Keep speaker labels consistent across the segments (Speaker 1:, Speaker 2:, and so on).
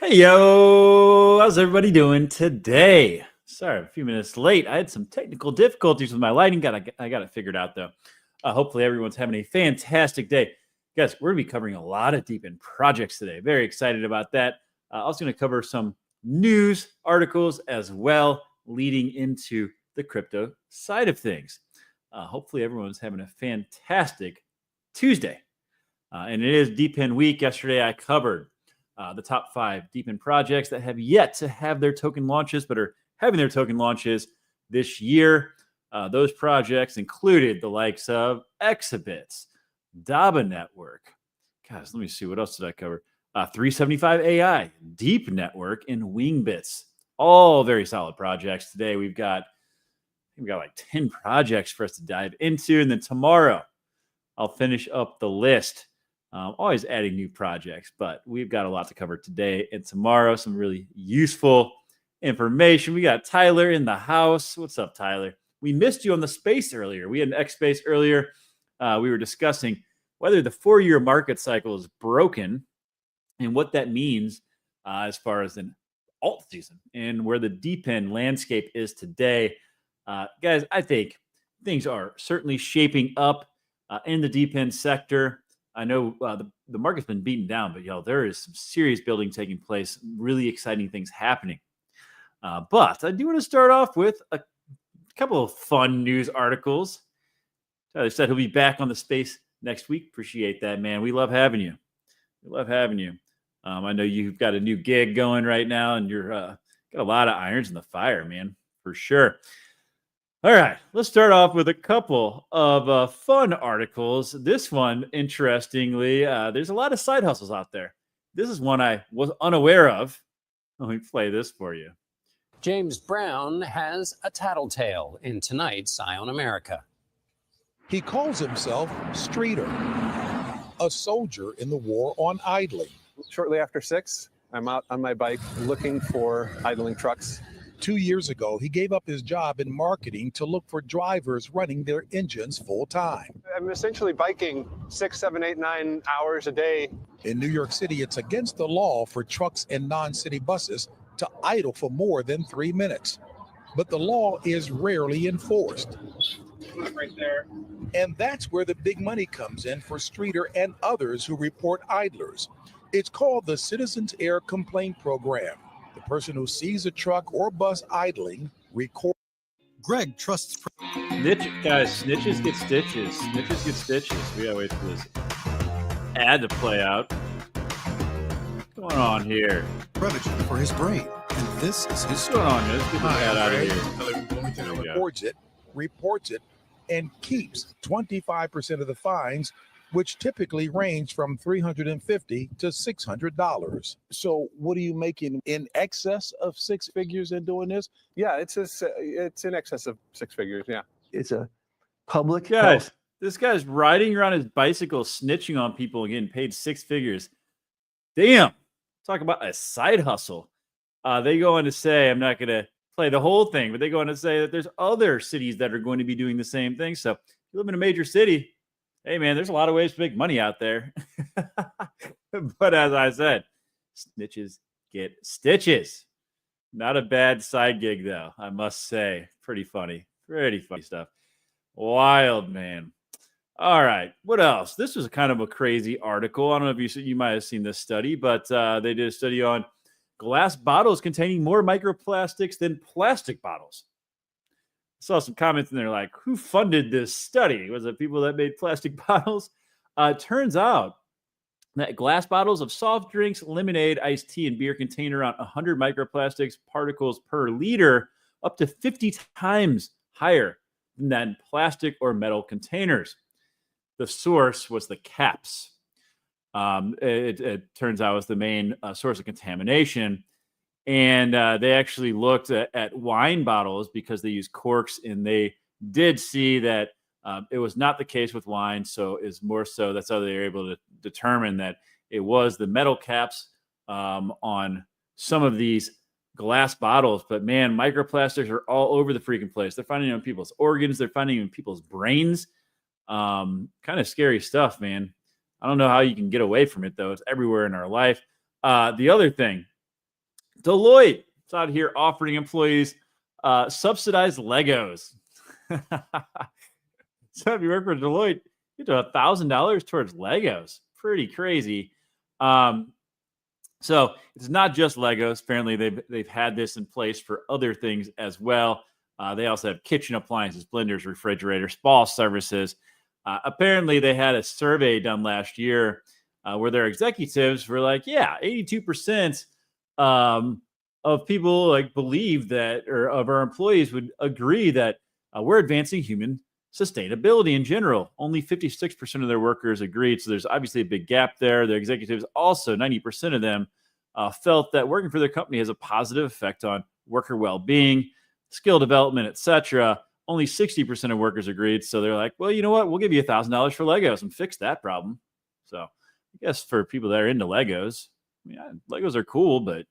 Speaker 1: Hey, yo, how's everybody doing today? Sorry, a few minutes late. I had some technical difficulties with my lighting. I got it figured out, though. Hopefully, everyone's having a fantastic day. Guys, we're going to be covering a lot of DePIN projects today. Very excited about that. Also going to cover some news articles as well, leading into the crypto side of things. Hopefully, everyone's having a fantastic Tuesday. And it is DePIN week. Yesterday, I covered the top 5 DePIN projects that have yet to have their token launches, but are having their token launches this year. Those projects included the likes of Exhibits, DABA Network. Guys, let me see. What else did I cover? 375 AI, Deep Network, and Wingbits. All very solid projects. Today, we've got like 10 projects for us to dive into. And then tomorrow, I'll finish up the list. Always adding new projects, but we've got a lot to cover today and tomorrow. Some really useful information. We got Tyler in the house. What's up, Tyler? We missed you on the space earlier. We had an X space earlier. We were discussing whether the 4-year market cycle is broken and what that means as far as an alt season and where the DePIN landscape is today. Guys, I think things are certainly shaping up in the DePIN sector. I know the market's been beaten down, but there is some serious building taking place, really exciting things happening. But I do want to start off with a couple of fun news articles. Tyler said he'll be back on the space next week. Appreciate that, man. We love having you. I know you've got a new gig going right now, and you're got a lot of irons in the fire, man, for sure. All right, let's start off with a couple of fun articles. This one, interestingly, there's a lot of side hustles out there. This is one I was unaware of. Let me play this for you.
Speaker 2: James Brown has a tattletale in tonight's Eye on America.
Speaker 3: He calls himself Streeter, a soldier in the war on idling.
Speaker 4: Shortly after 6, I'm out on my bike looking for idling trucks.
Speaker 3: 2 years ago, he gave up his job in marketing to look for drivers running their engines full time.
Speaker 4: I'm essentially biking 6, 7, 8, 9 hours a day.
Speaker 3: In New York City, it's against the law for trucks and non-city buses to idle for more than 3 minutes. But the law is rarely enforced.
Speaker 4: Right there.
Speaker 3: And that's where the big money comes in for Streeter and others who report idlers. It's called the Citizens Air Complaint Program. The person who sees a truck or bus idling record.
Speaker 5: Greg trusts.
Speaker 1: Guys, snitches get stitches. Snitches get stitches. We gotta wait for this ad to play out. What's going on here?
Speaker 5: Prevagen for his brain, and this is his.
Speaker 1: What's going on here? Let's get the ad out of here.
Speaker 3: Reports it, and keeps 25% of the fines, which typically range from $350 to $600. So what are you making in excess of 6 figures in doing this?
Speaker 4: Yeah, it's in excess of 6 figures, yeah.
Speaker 6: It's a public
Speaker 1: Guys,
Speaker 6: health.
Speaker 1: this guy's riding around his bicycle, snitching on people and getting paid 6 figures. Damn. Talk about a side hustle. They go on to say, I'm not going to play the whole thing, but they go on to say that there's other cities that are going to be doing the same thing. So if you live in a major city, hey, man, there's a lot of ways to make money out there. But as I said, snitches get stitches. Not a bad side gig, though, I must say. Pretty funny stuff. Wild, man. All right, what else? This was kind of a crazy article. I don't know if you might have seen this study, but they did a study on glass bottles containing more microplastics than plastic bottles. I saw some comments in there like, who funded this study? Was it people that made plastic bottles? Turns out that glass bottles of soft drinks, lemonade, iced tea, and beer contain around 100 microplastics particles per liter, up to 50 times higher than plastic or metal containers. The source was the caps. It turns out was the main source of contamination. And they actually looked at wine bottles because they use corks, and they did see that it was not the case with wine. So it's more so that's how they were able to determine that it was the metal caps on some of these glass bottles. But man, microplastics are all over the freaking place. They're finding them in people's organs. They're finding them in people's brains. Kind of scary stuff, man. I don't know how you can get away from it, though. It's everywhere in our life. The other thing Deloitte is out here offering employees subsidized Legos. So if you work for Deloitte, you get $1,000 towards Legos. Pretty crazy. So it's not just Legos. Apparently, they've had this in place for other things as well. They also have kitchen appliances, blenders, refrigerators, spa services. Apparently, they had a survey done last year where their executives were like, "Yeah, 82% of people like believe that, or of our employees would agree that we're advancing human sustainability in general." Only 56% of their workers agreed. So there's obviously a big gap there. Their executives also, 90% of them felt that working for their company has a positive effect on worker well-being, skill development, etc. Only 60% of workers agreed. So they're like, well, you know what? We'll give you $1,000 for Legos and fix that problem. So I guess for people that are into Legos, I mean, Legos are cool, but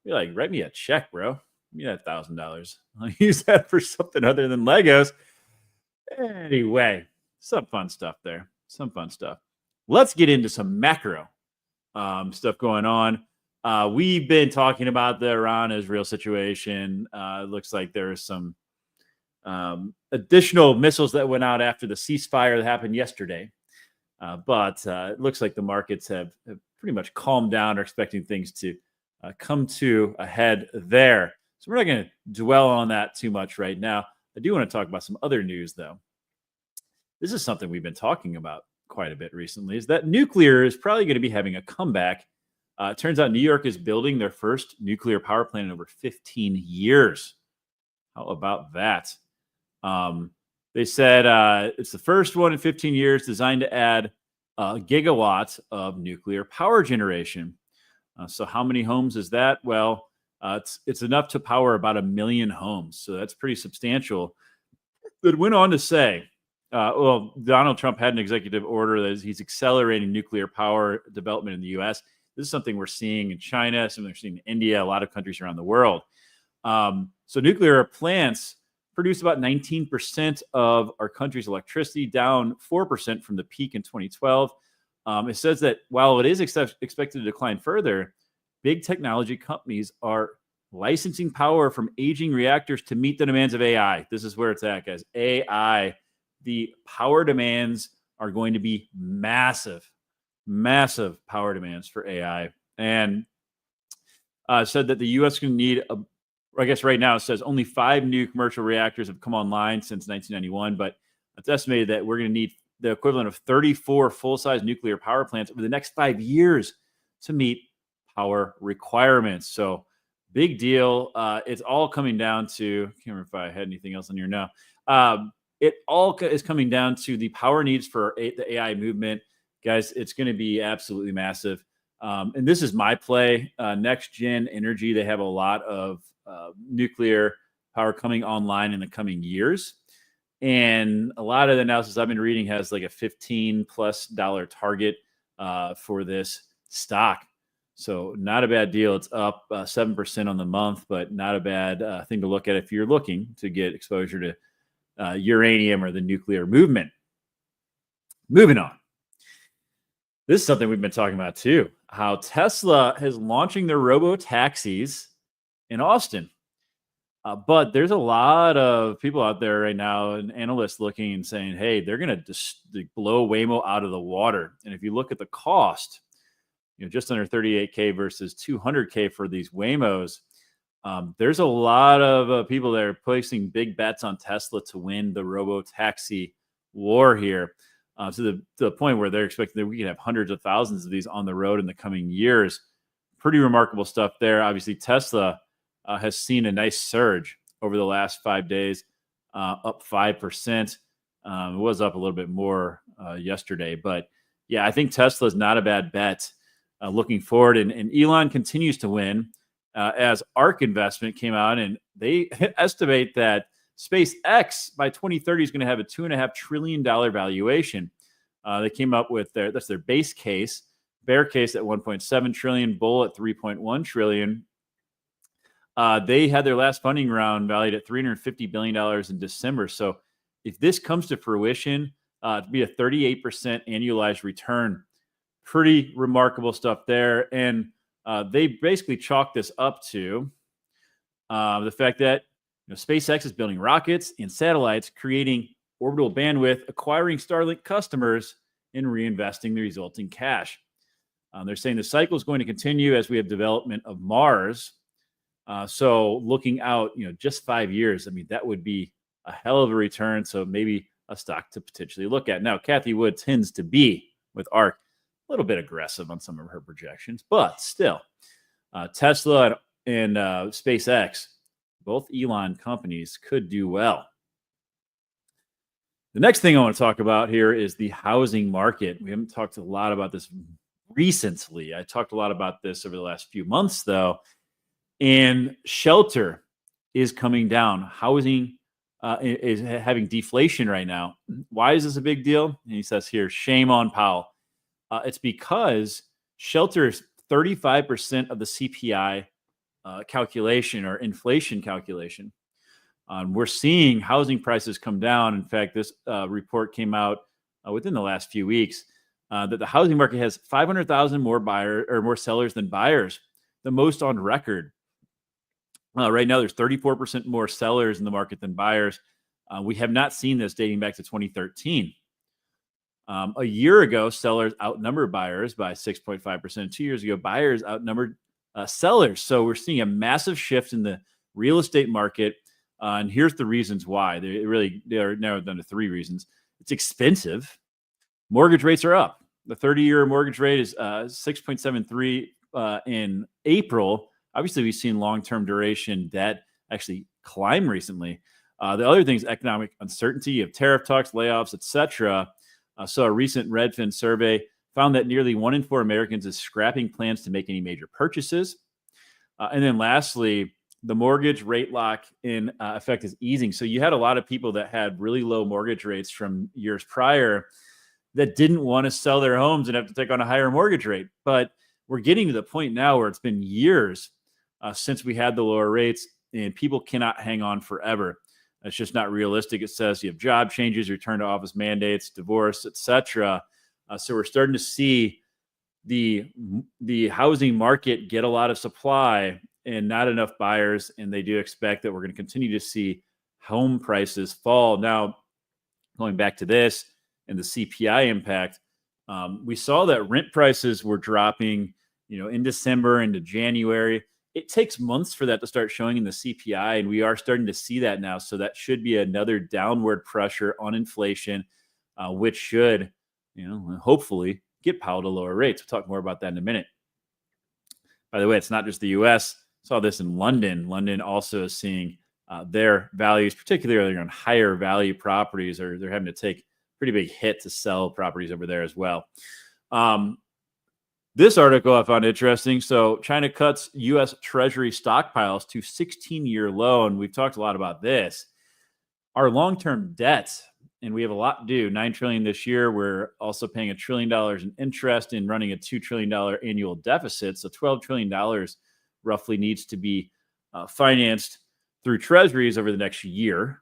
Speaker 1: you're like, write me a check, bro. Give me that $1,000. I'll use that for something other than Legos. Anyway, some fun stuff there. Some fun stuff. Let's get into some macro stuff going on. We've been talking about the Iran-Israel situation. It looks like there's some additional missiles that went out after the ceasefire that happened yesterday. But it looks like the markets have pretty much calmed down, are expecting things to come to a head there. So we're not going to dwell on that too much right now. I do want to talk about some other news, though. This is something we've been talking about quite a bit recently, is that nuclear is probably going to be having a comeback. It turns out New York is building their first nuclear power plant in over 15 years. How about that? They said it's the first one in 15 years designed to add gigawatts of nuclear power generation. So how many homes is that? Well, it's enough to power about 1 million homes. So that's pretty substantial. It went on to say, well, Donald Trump had an executive order that he's accelerating nuclear power development in the U.S. This is something we're seeing in China, something we're seeing in India, a lot of countries around the world. So nuclear plants produce about 19% of our country's electricity, down 4% from the peak in 2012. It says that while it is expected to decline further, big technology companies are licensing power from aging reactors to meet the demands of AI. This is where it's at, guys. AI, the power demands are going to be massive, massive power demands for AI. And said that the U.S. is going to need, I guess right now it says only 5 new commercial reactors have come online since 1991, but it's estimated that we're going to need the equivalent of 34 full-size nuclear power plants over the next 5 years to meet power requirements. So big deal. It's all coming down to, I can't remember if I had anything else on here now. It all is coming down to the power needs for the AI movement. Guys, it's going to be absolutely massive. And this is my play. Next Gen Energy, they have a lot of nuclear power coming online in the coming years. And a lot of the analysis I've been reading has like a $15+ target for this stock. So not a bad deal. It's up 7% on the month, but not a bad thing to look at if you're looking to get exposure to uranium or the nuclear movement. Moving on. This is something we've been talking about too, how Tesla is launching their robo-taxis in Austin. But there's a lot of people out there right now and analysts looking and saying, hey, they're going to just blow Waymo out of the water. And if you look at the cost, just under $38K versus $200K for these Waymos, there's a lot of people that are placing big bets on Tesla to win the robo-taxi war here. To the point where they're expecting that we can have hundreds of thousands of these on the road in the coming years. Pretty remarkable stuff there. Obviously, Tesla has seen a nice surge over the last 5 days, up 5%. It was up a little bit more yesterday. But yeah, I think Tesla is not a bad bet looking forward. And Elon continues to win as ARK Investment came out, and they estimate that SpaceX by 2030 is going to have a $2.5 trillion valuation. They came up with that's their base case, bear case at 1.7 trillion, bull at 3.1 trillion. They had their last funding round valued at $350 billion in December. So if this comes to fruition, it'd be a 38% annualized return. Pretty remarkable stuff there. And They basically chalk this up to the fact that SpaceX is building rockets and satellites, creating orbital bandwidth, acquiring Starlink customers, and reinvesting the resulting cash. They're saying the cycle is going to continue as we have development of Mars. So looking out, just 5 years, I mean, that would be a hell of a return. So maybe a stock to potentially look at. Now, Kathy Wood tends to be, with ARK, a little bit aggressive on some of her projections, but still, Tesla and SpaceX, both Elon companies, could do well. The next thing I want to talk about here is the housing market. We haven't talked a lot about this recently. I talked a lot about this over the last few months, though. And shelter is coming down. Housing is having deflation right now. Why is this a big deal? And he says here, shame on Powell. It's because shelter is 35% of the CPI calculation or inflation calculation. We're seeing housing prices come down. In fact, this report came out within the last few weeks that the housing market has 500,000 more buyers or more sellers than buyers, the most on record. Right now, there's 34% more sellers in the market than buyers. We have not seen this dating back to 2013. A year ago, sellers outnumbered buyers by 6.5%. 2 years ago, buyers outnumbered sellers. So we're seeing a massive shift in the real estate market. And here's the reasons why. They're narrowed down to 3 reasons. It's expensive. Mortgage rates are up. The 30-year mortgage rate is 6.73 in April. Obviously, we've seen long-term duration debt actually climb recently. The other thing is economic uncertainty of tariff talks, layoffs, etc. So a recent Redfin survey found that nearly 1 in 4 Americans is scrapping plans to make any major purchases. And then lastly, the mortgage rate lock in effect is easing. So you had a lot of people that had really low mortgage rates from years prior that didn't want to sell their homes and have to take on a higher mortgage rate. But we're getting to the point now where it's been years since we had the lower rates, and people cannot hang on forever. It's just not realistic. It says you have job changes, return to office mandates, divorce, etc. So we're starting to see the housing market get a lot of supply and not enough buyers, and they do expect that we're going to continue to see home prices fall. Now, going back to this and the CPI impact, we saw that rent prices were dropping, in December into January. It takes months for that to start showing in the CPI, and we are starting to see that now. So that should be another downward pressure on inflation, which should, hopefully get Powell to lower rates. We'll talk more about that in a minute. By the way, it's not just the U.S. Saw this in London. London also is seeing their values, particularly on higher value properties, or they're having to take a pretty big hit to sell properties over there as well. This article I found interesting. So China cuts U.S. Treasury stockpiles to 16-year low, and we've talked a lot about this. Our long-term debt, and we have a lot due, $9 trillion this year. We're also paying $1 trillion in interest and running a $2 trillion annual deficit. So $12 trillion roughly needs to be financed through treasuries over the next year.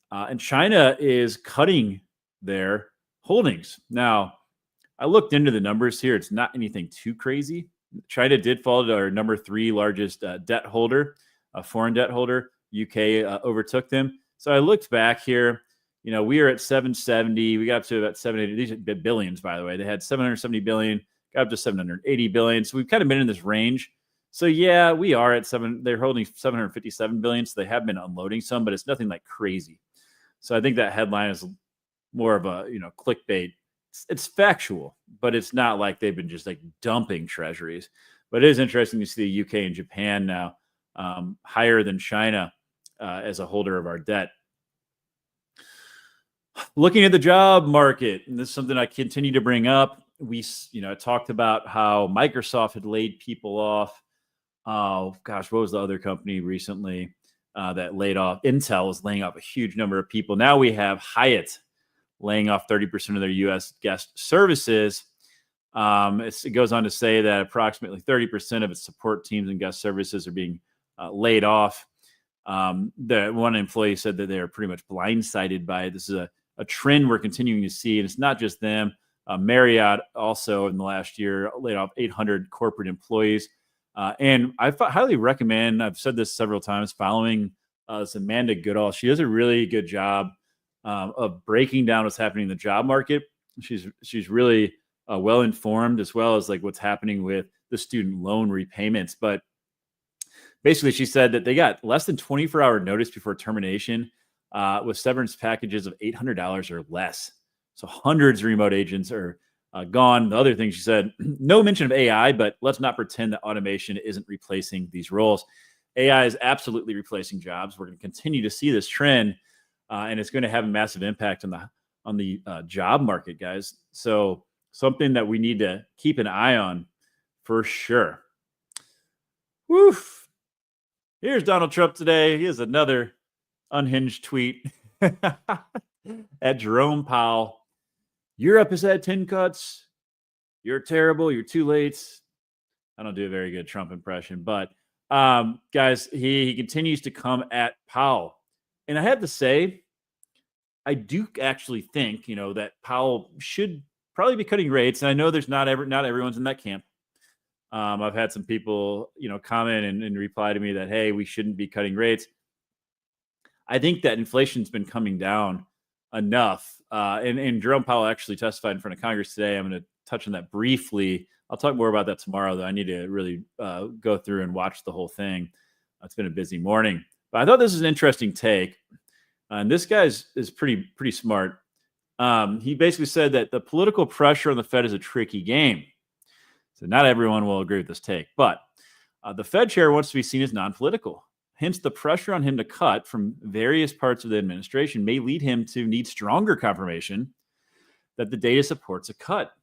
Speaker 1: And China is cutting their holdings. Now, I looked into the numbers here. It's not anything too crazy. China did fall to our number 3 largest debt holder, a foreign debt holder. UK overtook them. So I looked back here. We are at 770. We got up to about 780. These are billions, by the way. They had 770 billion, got up to 780 billion. So we've kind of been in this range. So yeah, we are at 7. They're holding 757 billion. So they have been unloading some, but it's nothing like crazy. So I think that headline is more of a clickbait. It's factual, but it's not like they've been just like dumping treasuries. But it is interesting to see the UK and Japan now higher than China as a holder of our debt. Looking at the job market, and this is something I continue to bring up. We, talked about how Microsoft had laid people off. Oh gosh, what was the other company recently that laid off? Intel was laying off a huge number of people. Now we have Hyatt laying off 30% of their U.S. guest services. It goes on to say that approximately 30% of its support teams and guest services are being laid off. The one employee said that they are pretty much blindsided by it. This is a trend we're continuing to see, and it's not just them. Marriott also in the last year laid off 800 corporate employees. And I highly recommend, I've said this several times, following this Amanda Goodall. She does a really good job of breaking down what's happening in the job market. She's really well informed, as well as like what's happening with the student loan repayments. But basically, she said that they got less than 24-hour notice before termination with severance packages of $800 or less. So hundreds of remote agents are gone. The other thing she said, no mention of AI, but let's not pretend that automation isn't replacing these roles. AI is absolutely replacing jobs. We're going to continue to see this trend, and it's going to have a massive impact on the job market, guys. So something that we need to keep an eye on for sure. Woof. Here's Donald Trump today. He has another unhinged tweet at Jerome Powell. Europe has had 10 cuts. You're terrible. You're too late. I don't do a very good Trump impression, but guys, he continues to come at Powell. And I have to say, I do actually think, that Powell should probably be cutting rates. And I know there's not everyone's in that camp. I've had some people, comment and reply to me that, hey, we shouldn't be cutting rates. I think that inflation's been coming down enough. And Jerome Powell actually testified in front of Congress today. I'm going to touch on that briefly. I'll talk more about that tomorrow, though. I need to really go through and watch the whole thing. It's been a busy morning. But I thought this is an interesting take. And this guy is pretty smart. He basically said that the political pressure on the Fed is a tricky game. So not everyone will agree with this take. But the Fed chair wants to be seen as non-political. Hence, the pressure on him to cut from various parts of the administration may lead him to need stronger confirmation that the data supports a cut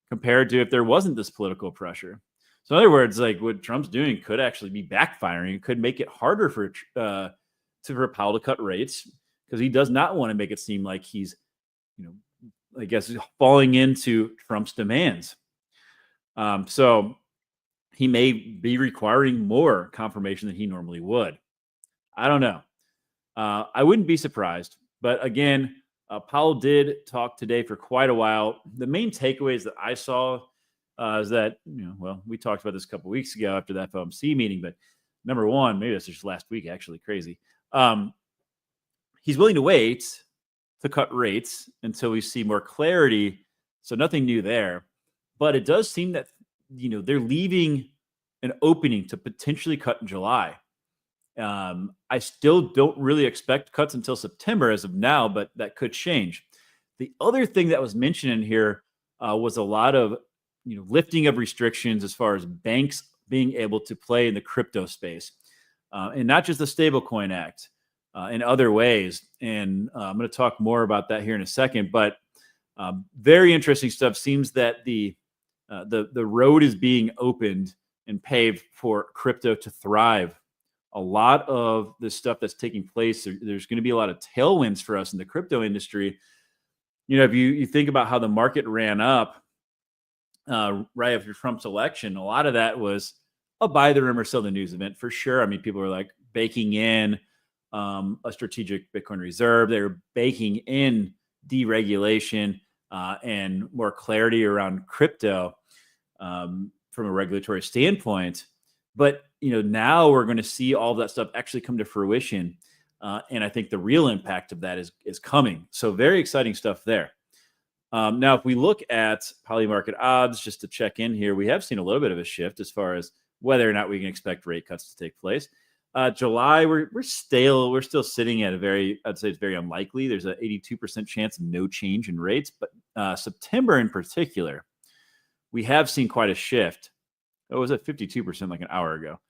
Speaker 1: compared to if there wasn't this political pressure. So in other words, like what Trump's doing could actually be backfiring. It could make it harder for Powell to cut rates because he does not want to make it seem like he's, I guess, falling into Trump's demands. So he may be requiring more confirmation than he normally would. I don't know. I wouldn't be surprised. But again, Powell did talk today for quite a while. The main takeaways that I saw is that, we talked about this a couple of weeks ago after the FOMC meeting. But number one, maybe that's just last week, actually, crazy. He's willing to wait to cut rates until we see more clarity. So nothing new there. But it does seem that they're leaving an opening to potentially cut in July. I still don't really expect cuts until September as of now, but that could change. The other thing that was mentioned in here was a lot of lifting of restrictions as far as banks being able to play in the crypto space, and not just the Stablecoin Act, in other ways. And I'm going to talk more about that here in a second. But very interesting stuff. Seems that the road is being opened and paved for crypto to thrive. A lot of the stuff that's taking place, there's going to be a lot of tailwinds for us in the crypto industry. If you think about how the market ran up right after Trump's election, a lot of that was a buy the rumor, sell the news event for sure. I mean, people were like baking in a strategic Bitcoin reserve. They were baking in deregulation and more clarity around crypto from a regulatory standpoint. But now we're going to see all of that stuff actually come to fruition, and I think the real impact of that is coming. So very exciting stuff there. Now, if we look at Polymarket odds, just to check in here, we have seen a little bit of a shift as far as whether or not we can expect rate cuts to take place. July, we're still sitting at I'd say it's very unlikely. There's an 82% chance of no change in rates, but September in particular, we have seen quite a shift. It was at 52% like an hour ago.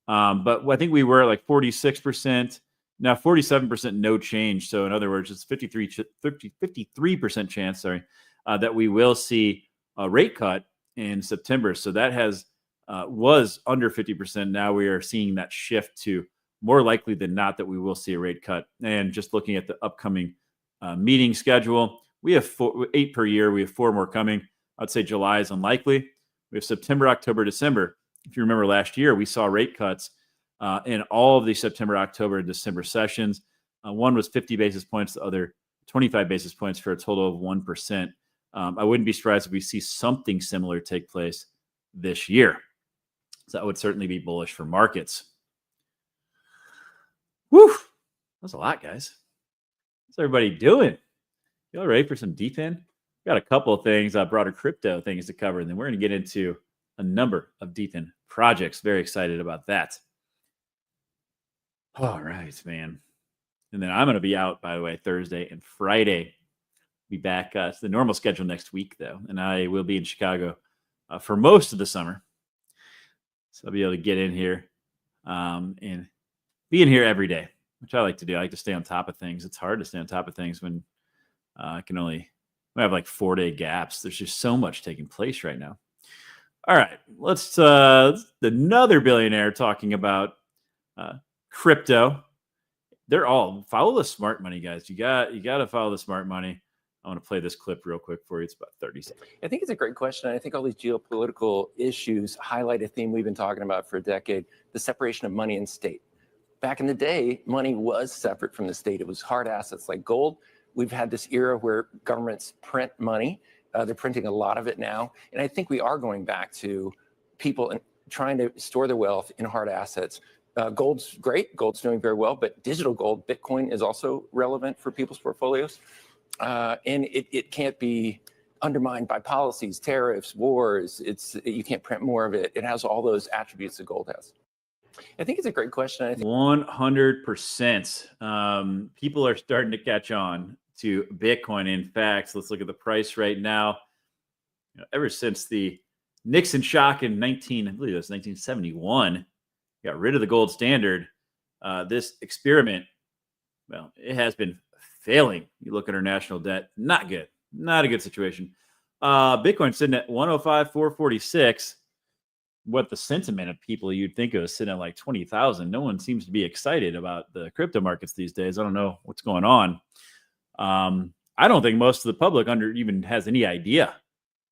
Speaker 1: But I think we were like 46%, now 47% no change. So in other words, it's 53% chance, that we will see a rate cut in September. So that was under 50%. Now we are seeing that shift to more likely than not that we will see a rate cut. And just looking at the upcoming meeting schedule, we have 8 per year. We have 4 more coming. I'd say July is unlikely. We have September, October, December. If you remember last year, we saw rate cuts in all of the September, October, and December sessions. One was 50 basis points, the other 25 basis points for a total of 1%. I wouldn't be surprised if we see something similar take place this year. So that would certainly be bullish for markets. Whew. That's a lot, guys. What's everybody doing? Y'all ready for some DePIN? Got a couple of things, broader crypto things to cover, and then we're going to get into a number of DePIN projects. Very excited about that. All right, man. And then I'm going to be out, by the way, Thursday and Friday. Be back. It's the normal schedule next week, though, and I will be in Chicago for most of the summer. So I'll be able to get in here and be in here every day, which I like to do. I like to stay on top of things. It's hard to stay on top of things when I have like 4-day gaps. There's just so much taking place right now. All right, let's another billionaire talking about crypto. They're all follow the smart money, guys. You got to follow the smart money. I want to play this clip real quick for you. It's about 30 seconds.
Speaker 7: I think it's a great question. I think all these geopolitical issues highlight a theme we've been talking about for a decade, the separation of money and state. Back in the day, money was separate from the state. It was hard assets like gold. We've had this era where governments print money. They're printing a lot of it now. And I think we are going back to people trying to store their wealth in hard assets. Gold's great. Gold's doing very well. But digital gold, Bitcoin, is also relevant for people's portfolios. And it can't be undermined by policies, tariffs, wars. You can't print more of it. It has all those attributes that gold has. I think it's a great question. I think
Speaker 1: 100%. People are starting to catch on to Bitcoin. In fact, let's look at the price right now. Ever since the Nixon shock in 1971, got rid of the gold standard. This experiment, well, it has been failing. You look at our national debt, not good. Not a good situation. Bitcoin sitting at 105,446. What the sentiment of people you'd think of is sitting at like 20,000. No one seems to be excited about the crypto markets these days. I don't know what's going on. I don't think most of the public even has any idea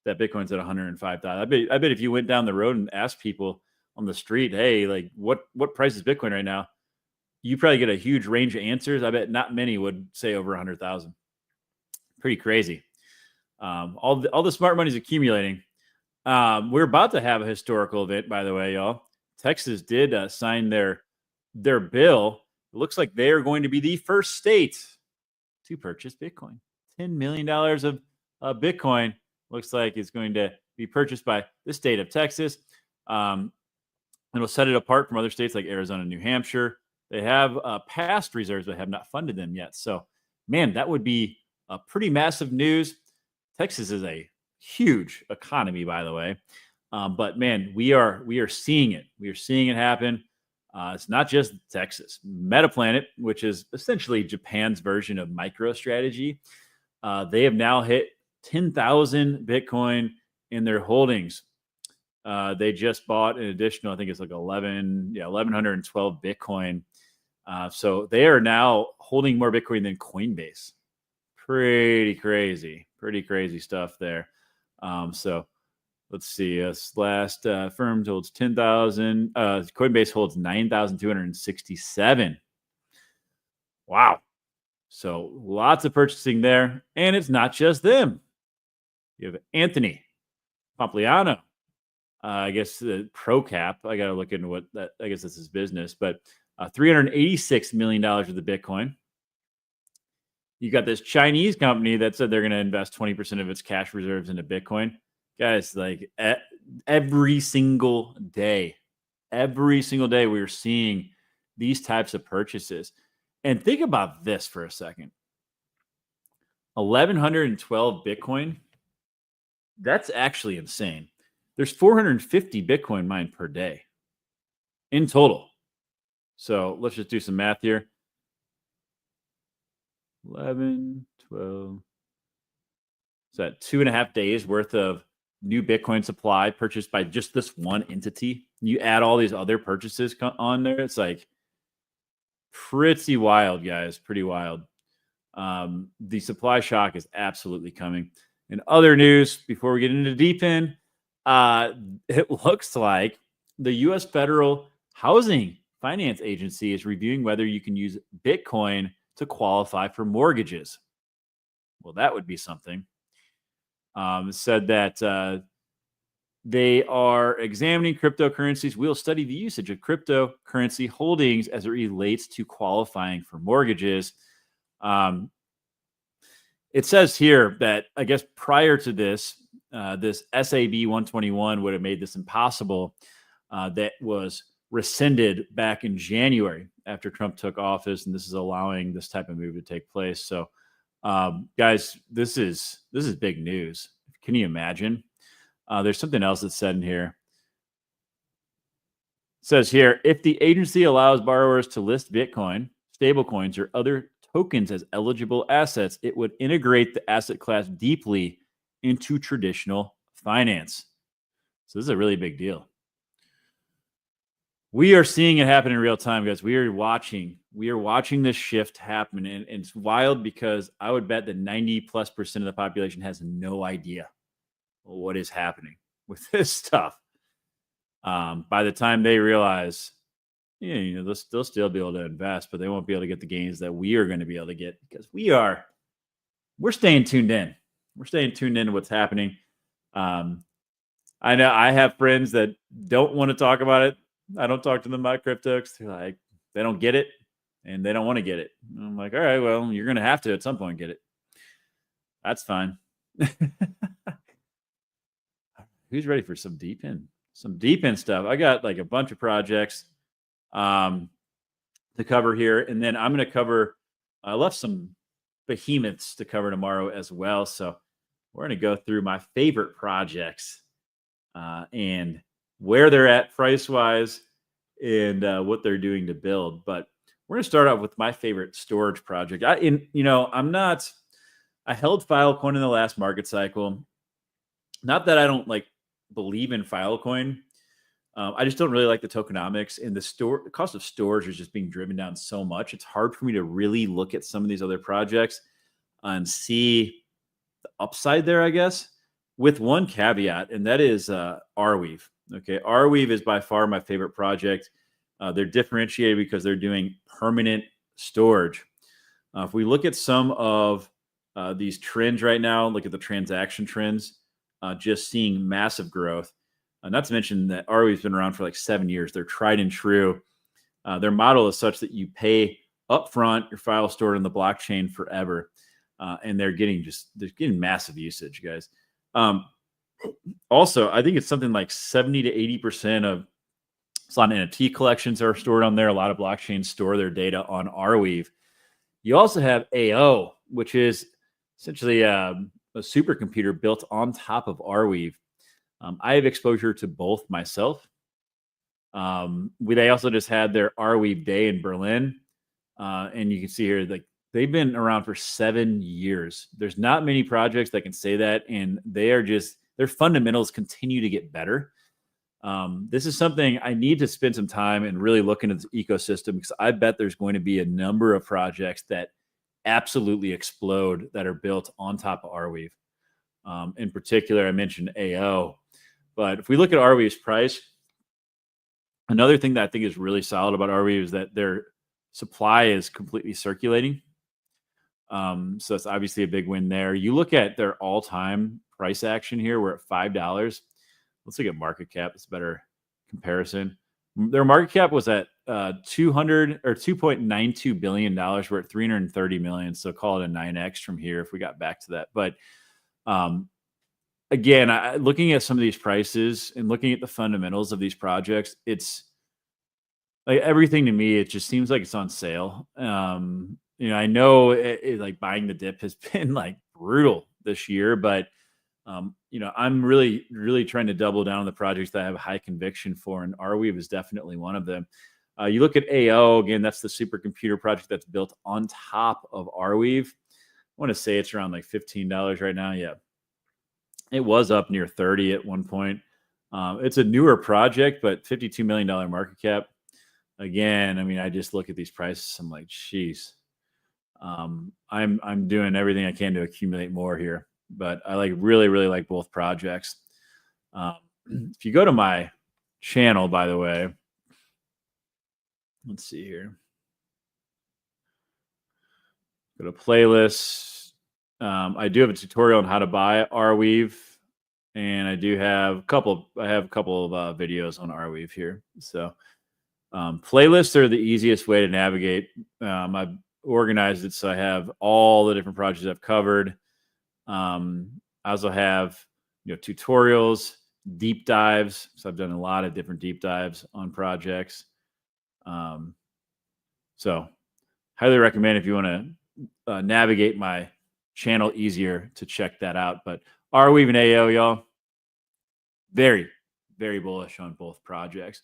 Speaker 1: that Bitcoin's at 105,000. I bet if you went down the road and asked people on the street, hey, like what price is Bitcoin right now? You probably get a huge range of answers. I bet not many would say over 100,000. Pretty crazy. All the smart money's accumulating. We're about to have a historical event, by the way, y'all. Texas did sign their bill. It looks like they are going to be the first state to purchase Bitcoin. $10 million of Bitcoin looks like is going to be purchased by the state of Texas. It'll set it apart from other states like Arizona and New Hampshire. They have past reserves, but have not funded them yet. So, man, that would be a pretty massive news. Texas is a huge economy, by the way. But, man, we are seeing it. We are seeing it happen. It's not just Texas. Metaplanet, which is essentially Japan's version of MicroStrategy, they have now hit 10,000 Bitcoin in their holdings. They just bought an additional, I think it's like 1,112 Bitcoin. So they are now holding more Bitcoin than Coinbase. Pretty crazy stuff there. So let's see. This last firm holds 10,000. Coinbase holds 9,267. Wow. So lots of purchasing there. And it's not just them. You have Anthony Pompliano. I guess the ProCap. I got to look into what that. I guess that's his business, but $386 million of the Bitcoin. You got this Chinese company that said they're going to invest 20% of its cash reserves into Bitcoin. Guys, like every single day, we are seeing these types of purchases. And think about this for a second. 1,112 Bitcoin. That's actually insane. There's 450 Bitcoin mined per day in total. So let's just do some math here. 11, 12. Is that 2.5 days worth of new Bitcoin supply purchased by just this one entity? You add all these other purchases on there. It's like pretty wild, guys. Pretty wild. The supply shock is absolutely coming. In other news, before we get into DePIN, it looks like the U.S. Federal Housing Finance Agency is reviewing whether you can use Bitcoin to qualify for mortgages. Well, that would be something. It said that They are examining cryptocurrencies. We'll study the usage of cryptocurrency holdings as it relates to qualifying for mortgages. It says here that I guess prior to this, this SAB 121 would have made this impossible. That was rescinded back in January after Trump took office, and this is allowing this type of move to take place. So, guys, this is big news. Can you imagine? There's something else that's said in here. It says here, if the agency allows borrowers to list Bitcoin, stablecoins, or other tokens as eligible assets, it would integrate the asset class deeply into traditional finance. So this is a really big deal. We are seeing it happen in real time, guys. We are watching this shift happen. And it's wild because I would bet that 90+% of the population has no idea what is happening with this stuff. By the time they realize, they'll still be able to invest, but they won't be able to get the gains that we are going to be able to get because we're staying tuned in. We're staying tuned in to what's happening. I know I have friends that don't want to talk about it. I don't talk to them about crypto because they're like, they don't get it and they don't want to get it. And I'm like, all right, well, you're going to have to at some point get it. That's fine. Who's ready for some DePIN? Some DePIN stuff. I got like a bunch of projects to cover here. And then I'm going to cover, I left some behemoths to cover tomorrow as well. So we're going to go through my favorite projects and where they're at price-wise and what they're doing to build. But we're going to start off with my favorite storage project. I held Filecoin in the last market cycle. Not that I don't believe in Filecoin. I just don't really like the tokenomics, and the cost of storage is just being driven down so much. It's hard for me to really look at some of these other projects and see the upside there, I guess, with one caveat, and that is Arweave. Okay, Arweave is by far my favorite project. They're differentiated because they're doing permanent storage. If we look at some of these trends right now, look at the transaction trends, just seeing massive growth. Not to mention that Arweave's been around for like 7 years. They're tried and true. Their model is such that you pay upfront, your file stored in the blockchain forever, and they're getting massive usage, guys. Also, I think it's something like 70 to 80% of a lot of NFT collections are stored on there. A lot of blockchains store their data on Arweave. You also have AO, which is essentially a supercomputer built on top of Arweave. I have exposure to both myself. They also just had their Arweave Day in Berlin. And you can see here, they've been around for 7 years. There's not many projects that can say that. And their fundamentals continue to get better. This is something I need to spend some time and really look into the ecosystem because I bet there's going to be a number of projects that absolutely explode that are built on top of Arweave. In particular, I mentioned AO. But if we look at Arweave's price, another thing that I think is really solid about Arweave is that their supply is completely circulating. So that's obviously a big win there. You look at their all-time price action here, we're at $5. Let's look at market cap. It's a better comparison. Their market cap was at $2.92 billion. We're at $330 million. So call it a 9x from here if we got back to that. But again, looking at some of these prices and looking at the fundamentals of these projects, it's like everything to me, it just seems like it's on sale. I know buying the dip has been brutal this year, but I'm really, really trying to double down on the projects that I have high conviction for, and Arweave is definitely one of them. You look at AO, again, that's the supercomputer project that's built on top of Arweave. I want to say it's around $15 right now. Yeah. It was up near 30 at one point. It's a newer project, but $52 million market cap. Again, I just look at these prices. I'm like, geez, I'm doing everything I can to accumulate more here. But I really, really like both projects. If you go to my channel, by the way, let's see here. Go to playlists. I do have a tutorial on how to buy Arweave. and I do have a couple. I have a couple of videos on Arweave here. So playlists are the easiest way to navigate. I've organized it so I have all the different projects I've covered. I also have tutorials, deep dives. So I've done a lot of different deep dives on projects. So highly recommend if you want to navigate my channel easier to check that out. But Arweave and AO, y'all, very, very bullish on both projects.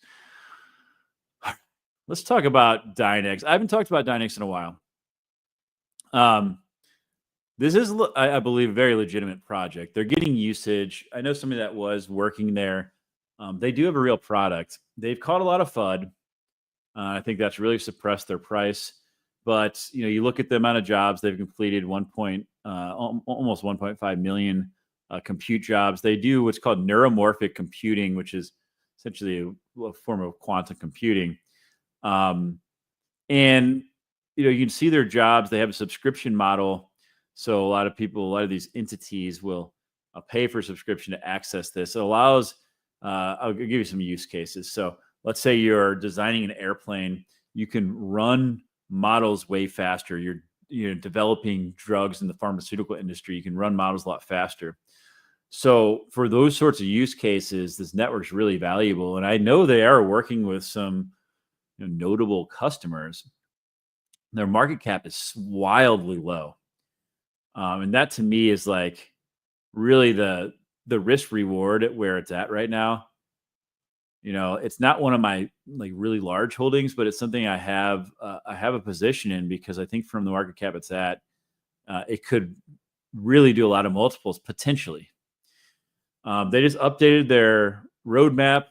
Speaker 1: Let's talk about Dynex. I haven't talked about Dynex in a while. This is, I believe, a very legitimate project. They're getting usage. I know somebody that was working there. They do have a real product. They've caught a lot of FUD. I think that's really suppressed their price. But you look at the amount of jobs they've completed, almost 1.5 million compute jobs. They do what's called neuromorphic computing, which is essentially a form of quantum computing. And you can see their jobs. They have a subscription model. So a lot of these entities will pay for subscription to access this. It allows, I'll give you some use cases. So let's say you're designing an airplane. You can run models way faster. You're developing drugs in the pharmaceutical industry. You can run models a lot faster. So for those sorts of use cases, this network's really valuable. And I know they are working with some notable customers. Their market cap is wildly low. And that to me is like really the risk reward at where it's at right now. It's not one of my really large holdings, but it's something I have a position in because I think from the market cap it's at, it could really do a lot of multiples potentially. They just updated their roadmap.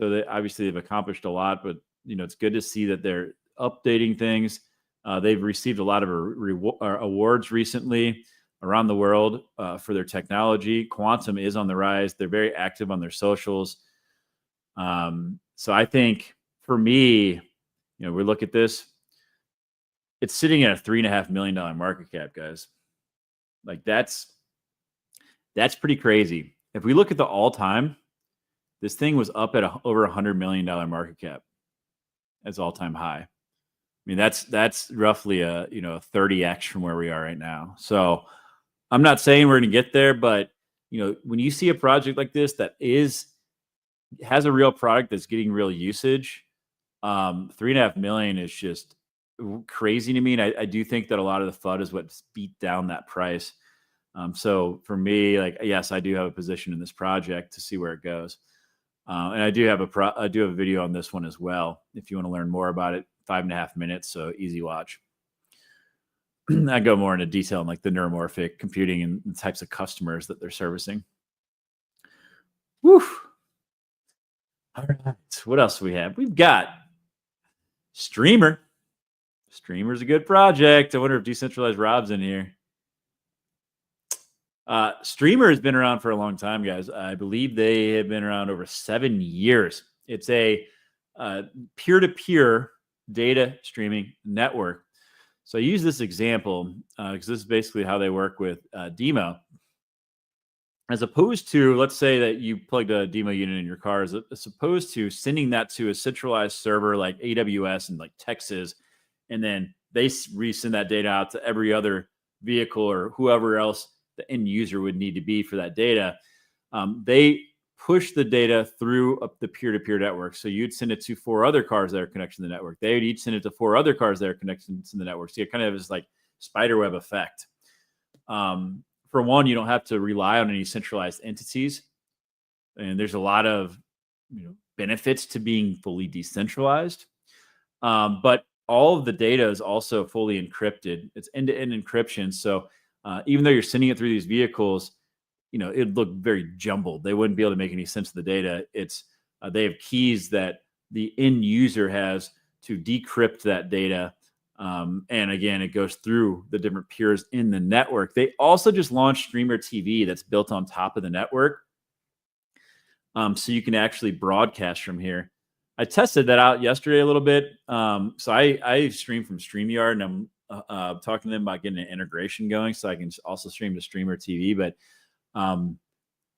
Speaker 1: So they've accomplished a lot, but it's good to see that they're updating things. They've received a lot of awards recently around the world for their technology. Quantum is on the rise. They're very active on their socials. So I think for me, we look at this, it's sitting at a $3.5 million market cap, guys. That's pretty crazy. If we look at the all-time, this thing was up at over $100 million market cap as all-time high. I mean, that's roughly a 30x from where we are right now. So I'm not saying we're going to get there, but when you see a project like this that has a real product that's getting real usage, $3.5 million is just crazy to me. And I do think that a lot of the FUD is what beat down that price. So for me, yes, I do have a position in this project to see where it goes. And I do have a video on this one as well. If you want to learn more about it, 5.5 minutes. So easy watch. I go more into detail on the neuromorphic computing and the types of customers that they're servicing. Woo. All right. What else do we have? We've got Streamr. Streamr's a good project. I wonder if Decentralized Rob's in here. Streamr has been around for a long time, guys. I believe they have been around over 7 years. It's a peer-to-peer data streaming network. So I use this example because this is basically how they work with Demo. As opposed to, let's say that you plugged a Demo unit in your car, as opposed to sending that to a centralized server like AWS in Texas, and then they resend that data out to every other vehicle or whoever else the end user would need to be for that data. They push the data through the peer-to-peer network. So you'd send it to 4 other cars that are connected to the network. They would each send it to 4 other cars that are connected to the network. So it kind of is like spiderweb effect. For one, you don't have to rely on any centralized entities. And there's a lot of benefits to being fully decentralized. But all of the data is also fully encrypted. It's end-to-end encryption. So even though you're sending it through these vehicles, it'd look very jumbled. They wouldn't be able to make any sense of the data. It's they have keys that the end user has to decrypt that data. And again, it goes through the different peers in the network. They also just launched Streamr TV that's built on top of the network. So you can actually broadcast from here. I tested that out yesterday a little bit. So I stream from StreamYard, and I'm talking to them about getting an integration going so I can also stream to Streamr TV. But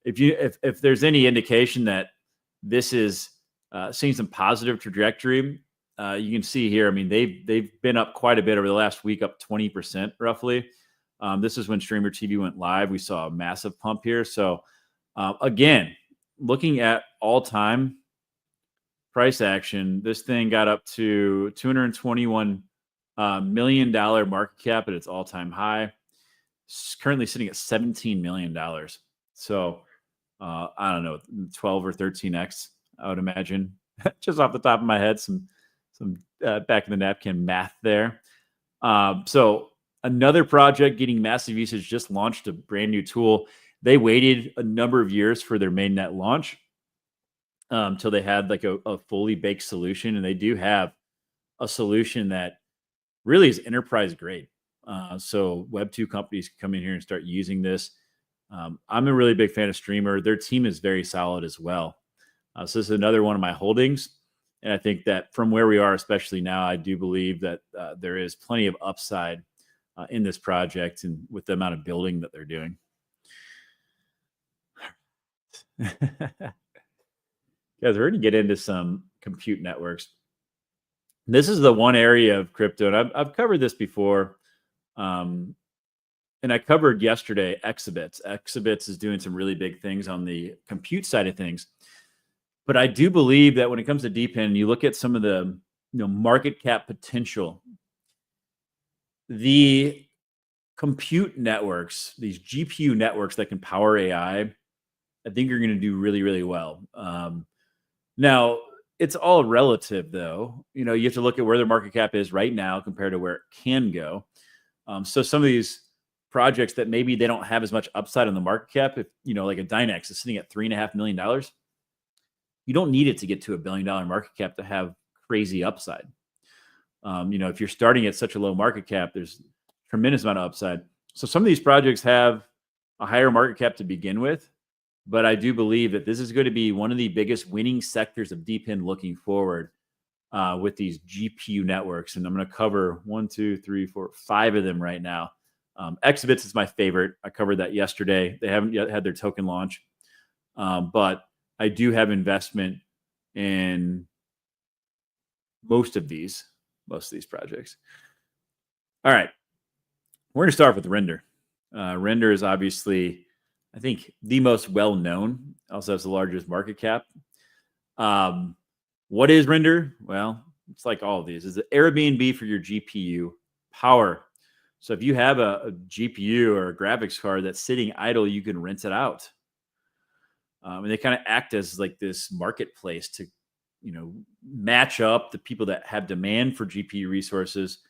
Speaker 1: if there's any indication that this is seeing some positive trajectory, you can see here. I mean, they've been up quite a bit over the last week, up 20% roughly. This is when Streamr TV went live. We saw a massive pump here. So again, looking at all-time price action, this thing got up to $221 million market cap at its all-time high. It's currently sitting at $17 million. So I don't know, 12 or 13x, I would imagine. Just off the top of my head, some back in the napkin math there. So another project getting massive usage just launched a brand new tool. They waited a number of years for their mainnet launch till they had like a fully baked solution, and they do have a solution that really is enterprise grade. So Web2 companies can come in here and start using this. I'm a really big fan of Streamr. Their team is very solid as well. So this is another one of my holdings. And I think that from where we are, especially now, I do believe that there is plenty of upside in this project and with the amount of building that they're doing. Guys, we're going to get into some compute networks. This is the one area of crypto, and I've covered this before. And I covered yesterday Exabits. Exabits is doing some really big things on the compute side of things. But I do believe that when it comes to DePIN, you look at some of the market cap potential. The compute networks, these GPU networks that can power AI, I think you're going to do really, really well. Now, it's all relative, though. You have to look at where their market cap is right now compared to where it can go. So some of these projects that maybe they don't have as much upside on the market cap, if like a Dynex is sitting at $3.5 million, you don't need it to get to $1 billion market cap to have crazy upside. If you're starting at such a low market cap, there's a tremendous amount of upside. So some of these projects have a higher market cap to begin with, but I do believe that this is going to be one of the biggest winning sectors of DePIN looking forward with these GPU networks. And I'm going to cover 1, 2, 3, 4, 5 of them right now. Exabits is my favorite. I covered that yesterday. They haven't yet had their token launch, but I do have investment in most of these projects. All right. We're going to start with Render. Render is obviously, I think, the most well-known, also has the largest market cap. What is Render? Well, it's like all of these. It's an Airbnb for your GPU power. So if you have a GPU or a graphics card that's sitting idle, you can rent it out. And they kind of act as like this marketplace to, match up the people that have demand for GPU resources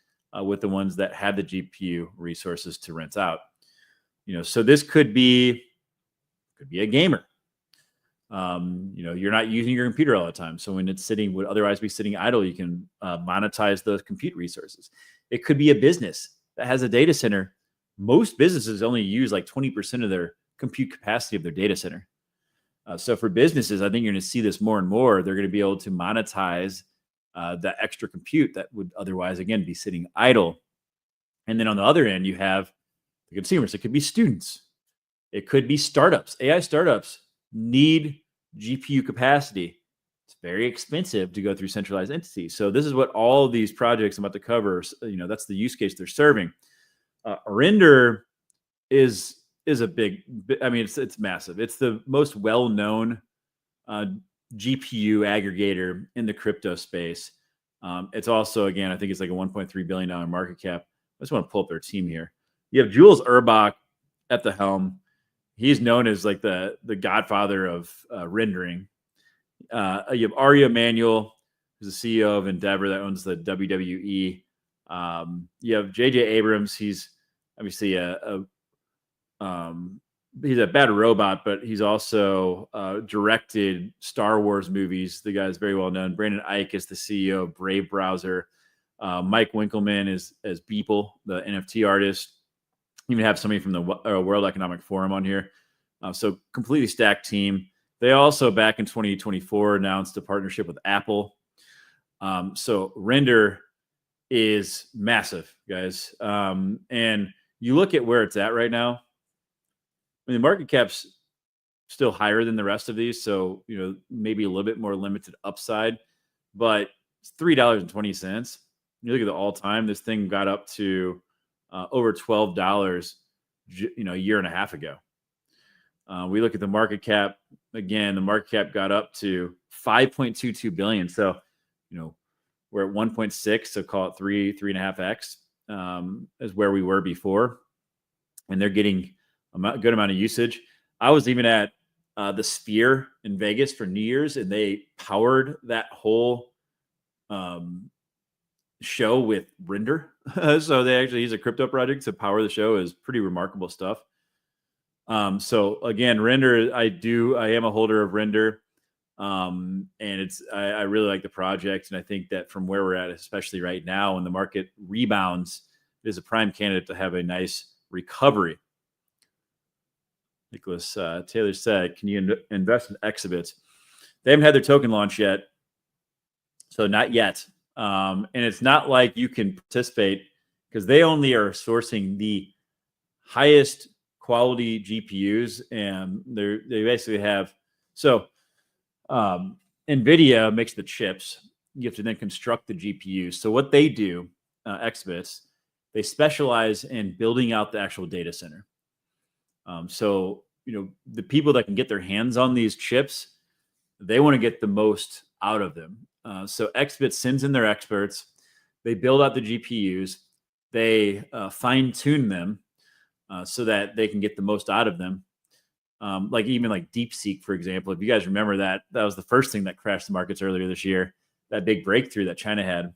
Speaker 1: with the ones that have the GPU resources to rent out. So this could be a gamer. You're not using your computer all the time. So when it's would otherwise be sitting idle, you can monetize those compute resources. It could be a business that has a data center. Most businesses only use like 20% of their compute capacity of their data center. So for businesses, I think you're going to see this more and more. They're going to be able to monetize that extra compute that would otherwise, again, be sitting idle. And then on the other end, you have the consumers. It could be students. It could be startups. AI startups need GPU capacity. It's very expensive to go through centralized entities. So this is what all of these projects I'm about to cover, that's the use case they're serving. Render is a big, it's massive. It's the most well-known GPU aggregator in the crypto space. It's also, again, I think it's like a $1.3 billion market cap. I just want to pull up their team here. You have Jules Urbach at the helm. He's known as like the godfather of rendering. You have Ari Emanuel, who's the CEO of Endeavor that owns the WWE. You have JJ Abrams. He's obviously he's a bad robot, but he's also directed Star Wars movies. The guy is very well known. Brandon Ike is the CEO of Brave Browser. Mike Winkleman is as Beeple, the NFT artist. You even have somebody from the World Economic Forum on here. So completely stacked team. They also, back in 2024, announced a partnership with Apple. So Render is massive, guys. And you look at where it's at right now. I mean, the market cap's still higher than the rest of these. So, maybe a little bit more limited upside, but it's $3.20. You look at the all time, this thing got up to over $12, a year and a half ago. We look at the market cap again, the market cap got up to 5.22 billion. So, we're at 1.6, so call it 3.5x is where we were before. And they're getting a good amount of usage. I was even at the Sphere in Vegas for New Year's, and they powered that whole show with Render. So they actually use a crypto project to power the show. Is pretty remarkable stuff. So again, Render, I am a holder of Render. And I really like the project. And I think that from where we're at, especially right now, when the market rebounds, it is a prime candidate to have a nice recovery. Nicholas Taylor said, can you invest in Exhibits? They haven't had their token launch yet. So not yet. And it's not like you can participate because they only are sourcing the highest quality GPUs. And they basically have, NVIDIA makes the chips. You have to then construct the GPUs. So what they do, Exhibits, they specialize in building out the actual data center. The people that can get their hands on these chips, they want to get the most out of them. So Exhibits sends in their experts. They build out the GPUs. They fine tune them so that they can get the most out of them. Like DeepSeek, for example, if you guys remember that was the first thing that crashed the markets earlier this year, that big breakthrough that China had.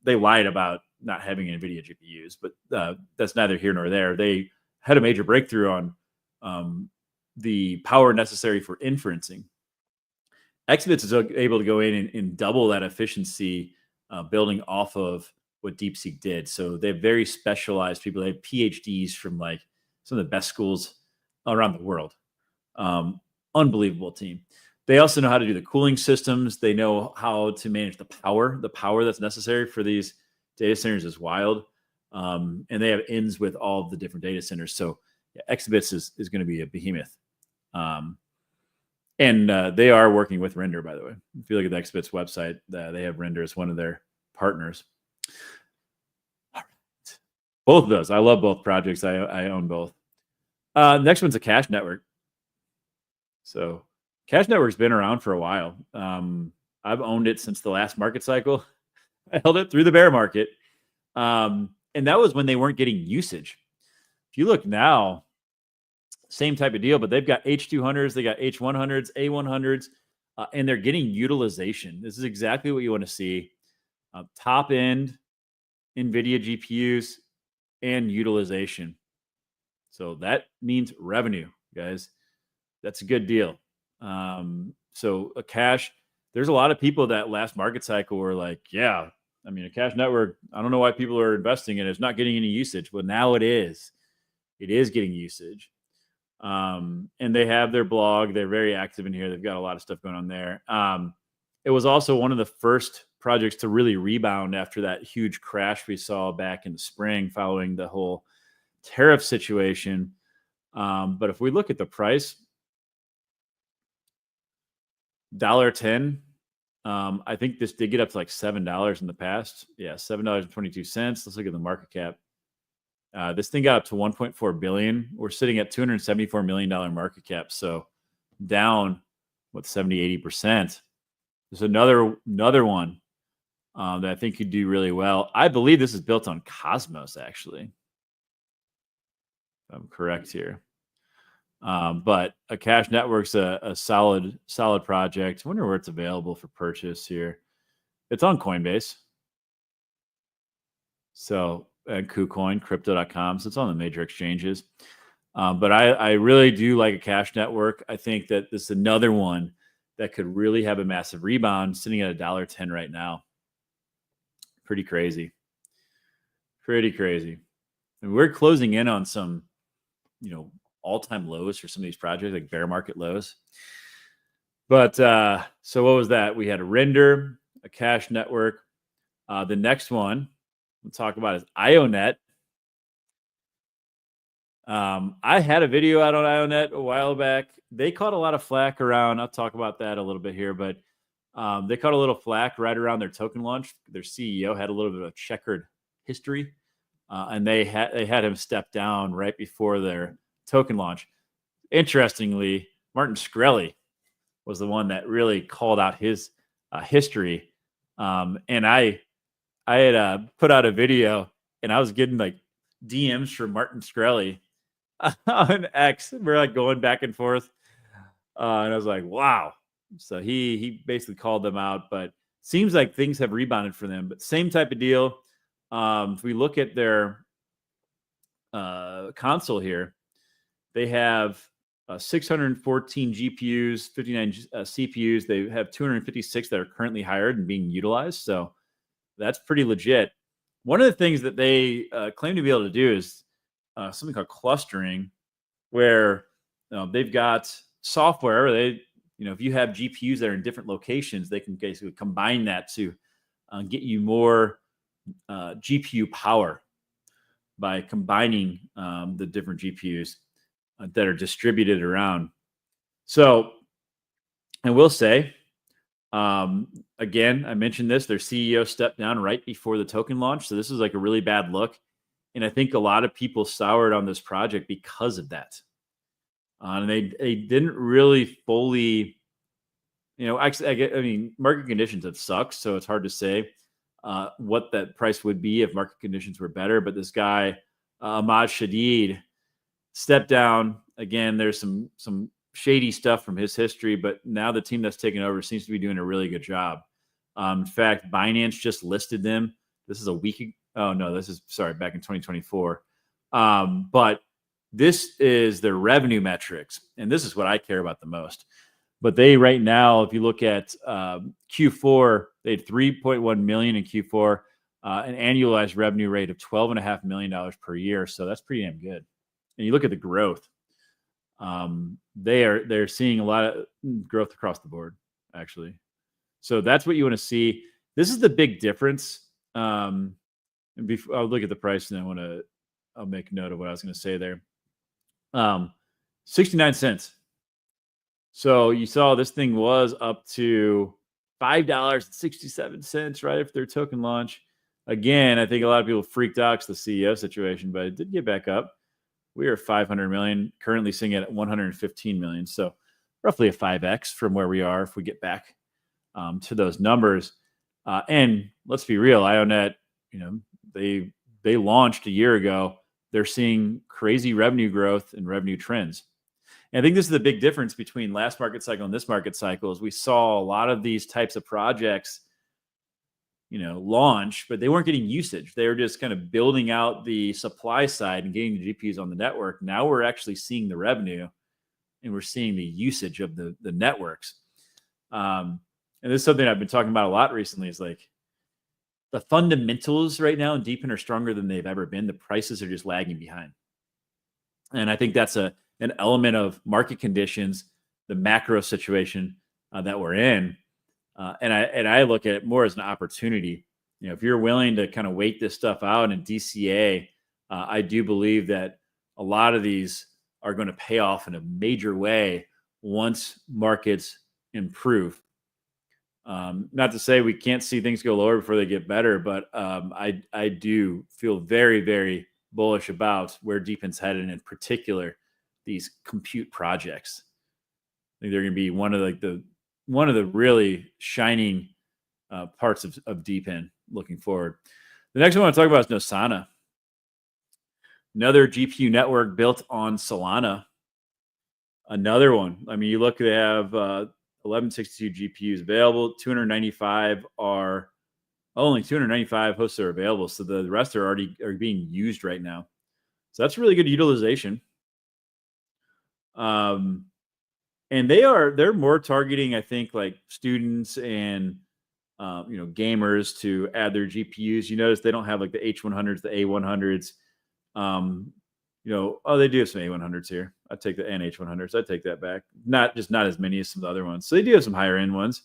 Speaker 1: They lied about not having NVIDIA GPUs, but that's neither here nor there. They had a major breakthrough on the power necessary for inferencing. Exhibits is able to go in and double that efficiency, building off of what DeepSeek did. So they have very specialized people. They have PhDs from some of the best schools around the world. Unbelievable team. They also know how to do the cooling systems. They know how to manage the power. The power that's necessary for these data centers is wild. And they have ins with all of the different data centers. So Exhibits is going to be a behemoth. And they are working with Render, by the way. If you look at the Exhibits website, they have Render as one of their partners. All right. Both of those. I love both projects. I own both. Next one's Akash Network. So Akash Network's been around for a while. I've owned it since the last market cycle. I held it through the bear market. And that was when they weren't getting usage. If you look now, same type of deal, but they've got H200s, they got H100s, A100s, and they're getting utilization. This is exactly what you want to see. Top end NVIDIA GPUs and utilization. So that means revenue, guys. That's a good deal. So Akash, there's a lot of people that last market cycle were like, yeah, Akash Network, I don't know why people are investing in it. It's not getting any usage. Well, now it is. It is getting usage. And they have their blog. They're very active in here. They've got a lot of stuff going on there. It was also one of the first projects to really rebound after that huge crash we saw back in the spring following the whole tariff situation. But if we look at the price, $1.10, I think this did get up to $7 in the past. Yeah, $7.22. Let's look at the market cap. This thing got up to 1.4 billion. We're sitting at $274 million market cap. So down 70-80%. There's another one that I think could do really well. I believe this is built on Cosmos, actually. If I'm correct here. But Akash Network's a solid project. I wonder where it's available for purchase here. It's on Coinbase. So KuCoin, crypto.com. So it's on the major exchanges. But I really do like Akash Network. I think that this is another one that could really have a massive rebound, sitting at $1.10 right now. Pretty crazy. Pretty crazy. And we're closing in on some, all-time lows for some of these projects, like bear market lows. But so what was that? We had a Render, Akash Network. The next one we'll talk about is Ionet. I had a video out on Ionet a while back. They caught a lot of flack around. I'll talk about that a little bit here, but they caught a little flack right around their token launch. Their CEO had a little bit of a checkered history, and they had him step down right before their token launch. Interestingly, Martin Shkreli was the one that really called out his history, and I had put out a video, and I was getting like DMs from Martin Shkreli on X. We're like going back and forth, and I was like, "Wow!" So he basically called them out, but seems like things have rebounded for them. But same type of deal. If we look at their console here, they have 614 GPUs, 59 CPUs. They have 256 that are currently hired and being utilized. So that's pretty legit. One of the things that they claim to be able to do is something called clustering, where they've got software. They, if you have GPUs that are in different locations, they can basically combine that to get you more GPU power by combining the different GPUs that are distributed around. So, and we'll say, again, I mentioned this, their CEO stepped down right before the token launch. So this is like a really bad look. And I think a lot of people soured on this project because of that. And they didn't really fully, actually, I mean, market conditions have sucked. So it's hard to say what that price would be if market conditions were better. But this guy, Ahmad Shadid, stepped down. Again, there's some shady stuff from his history, but now the team that's taken over seems to be doing a really good job. In fact, Binance just listed them. This is a week. Oh no, back in 2024. But this is their revenue metrics, and this is what I care about the most. But they right now, if you look at Q4, they had 3.1 million in Q4, an annualized revenue rate of $12.5 million per year. So that's pretty damn good. And you look at the growth, they're seeing a lot of growth across the board, actually. So that's what you want to see. This is the big difference. And before I'll look at the price, and I'll make note of what I was going to say there. 69 cents. So you saw this thing was up to $5.67 right after their token launch. Again, I think a lot of people freaked out because the CEO situation, but it did get back up. We are 500 million, currently sitting at 115 million. So roughly a 5x from where we are if we get back to those numbers. And let's be real, Ionet, they launched a year ago. They're seeing crazy revenue growth and revenue trends. And I think this is the big difference between last market cycle and this market cycle is we saw a lot of these types of projects, launch, but they weren't getting usage. They were just kind of building out the supply side and getting the GPUs on the network. Now we're actually seeing the revenue and we're seeing the usage of the networks. And this is something I've been talking about a lot recently is like the fundamentals right now in DePIN are stronger than they've ever been. The prices are just lagging behind. And I think that's an element of market conditions, the macro situation that we're in. And I look at it more as an opportunity. If you're willing to kind of wait this stuff out in DCA, I do believe that a lot of these are going to pay off in a major way once markets improve. Not to say we can't see things go lower before they get better, but I do feel very, very bullish about where DePIN's headed, and in particular, these compute projects. I think they're going to be one of the really shining parts of DePIN looking forward. The next one I want to talk about is Nosana. Another GPU network built on Solana. Another one. I mean, you look, they have 1162 GPUs available. 295 only 295 hosts are available. So the rest are being used right now. So that's really good utilization. And they're more targeting, I think, like students and gamers to add their GPUs. You notice they don't have like the H100s, the A100s. They do have some A100s here. I'd take the NH100s. I'd take that back. Not as many as some of the other ones. So they do have some higher end ones.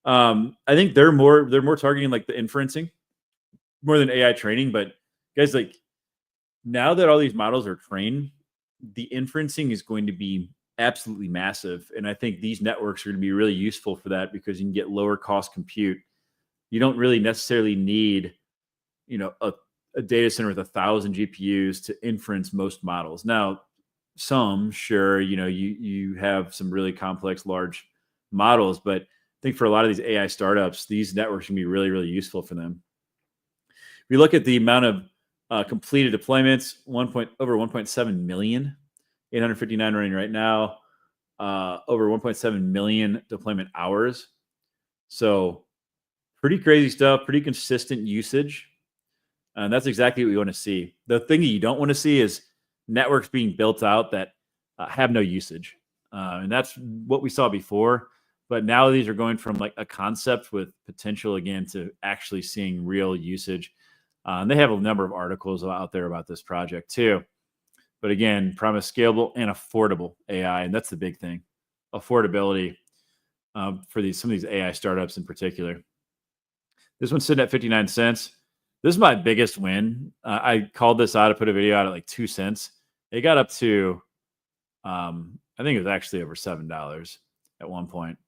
Speaker 1: I think they're more targeting like the inferencing more than AI training. But guys, like now that all these models are trained the inferencing is going to be absolutely massive. And I think these networks are going to be really useful for that because you can get lower cost compute. You don't really necessarily need, a data center with 1,000 GPUs to inference most models. Now, some, sure, you have some really complex, large models, but I think for a lot of these AI startups, these networks can be really, really useful for them. If we look at the amount of completed deployments, over 1.7 million, 859 running right now, over 1.7 million deployment hours. So pretty crazy stuff, pretty consistent usage. And that's exactly what we want to see. The thing that you don't want to see is networks being built out that have no usage. And that's what we saw before. But now these are going from like a concept with potential again to actually seeing real usage. And they have a number of articles out there about this project too. But again, promise scalable and affordable AI. And that's the big thing. Affordability for some of these AI startups in particular. This one's sitting at 59 cents. This is my biggest win. I called this out. I put a video out at like 2 cents. It got up to, I think it was actually over $7 at one point.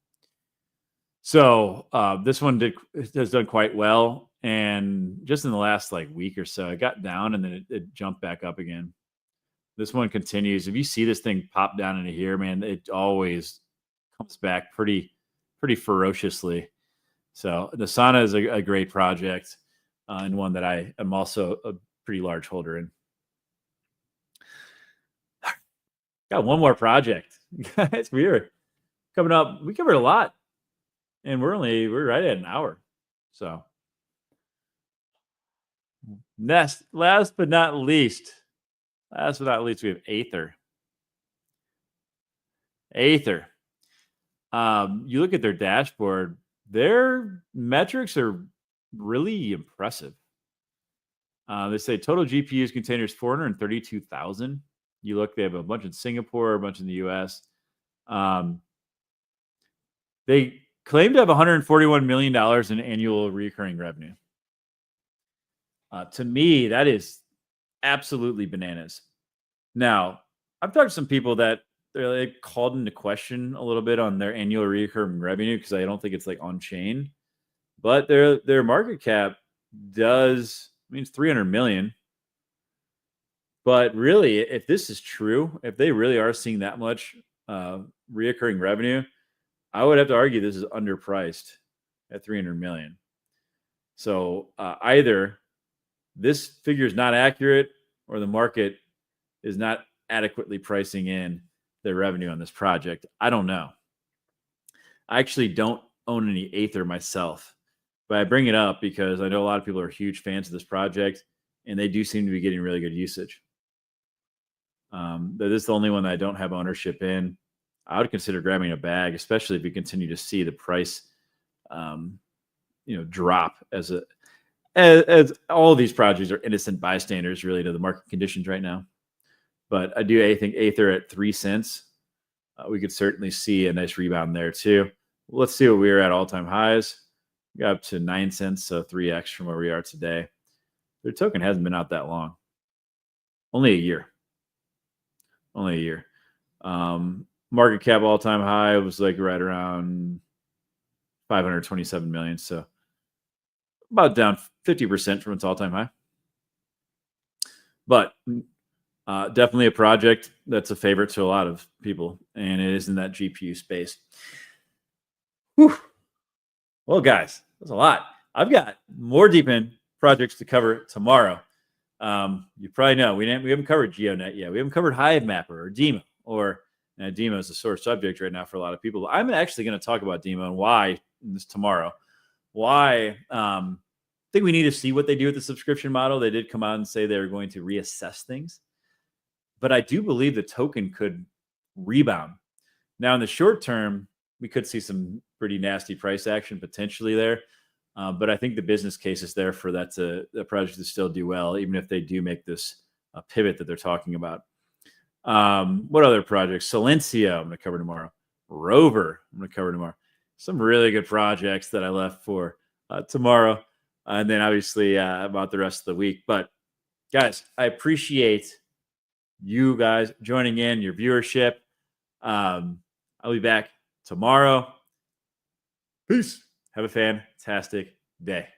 Speaker 1: So this one has done quite well. And just in the last like week or so, it got down and then it jumped back up again. This one continues. If you see this thing pop down into here, man, it always comes back pretty ferociously. So Nosana is a great project. And one that I am also a pretty large holder in. Got one more project. Guys, we're coming up. We covered a lot. And we're right at an hour. So last but not least, we have Aethir. Aethir. You look at their dashboard, their metrics are really impressive. They say total GPUs containers 432,000. You look, they have a bunch in Singapore, a bunch in the US. They claim to have $141 million in annual recurring revenue. To me, that is absolutely bananas. Now, I've talked to some people that they're called into question a little bit on their annual recurring revenue because I don't think it's like on chain. But their market cap means 300 million. But really, if this is true, if they really are seeing that much reoccurring revenue, I would have to argue this is underpriced at 300 million. So either this figure is not accurate or the market is not adequately pricing in their revenue on this project. I don't know. I actually don't own any Aethir myself. But I bring it up because I know a lot of people are huge fans of this project, and they do seem to be getting really good usage. This is the only one that I don't have ownership in. I would consider grabbing a bag, especially if we continue to see the price, drop as all of these projects are innocent bystanders really to the market conditions right now. But I think Aethir at 3 cents, we could certainly see a nice rebound there too. Let's see what we were at all-time highs. We got up to 9 cents, so 3x from where we are today. Their token hasn't been out that long. Only a year. Market cap all-time high was like right around 527 million. So about down 50% from its all-time high. But definitely a project that's a favorite to a lot of people, and it is in that GPU space. Whew. Well, guys, that's a lot. I've got more DePIN projects to cover tomorrow. You probably know we haven't covered Ionet yet. We haven't covered Hivemapper or Demo, or Demo is a sore subject right now for a lot of people. But I'm actually going to talk about Demo and why this tomorrow. Why I think we need to see what they do with the subscription model. They did come out and say they were going to reassess things. But I do believe the token could rebound. Now, in the short term, we could see some pretty nasty price action potentially there. But I think the business case is there for the project to still do well, even if they do make this pivot that they're talking about. What other projects? Silencio, I'm going to cover tomorrow. Rover, I'm going to cover tomorrow. Some really good projects that I left for tomorrow. And then obviously about the rest of the week. But guys, I appreciate you guys joining in, your viewership. I'll be back tomorrow. Peace. Have a fantastic day.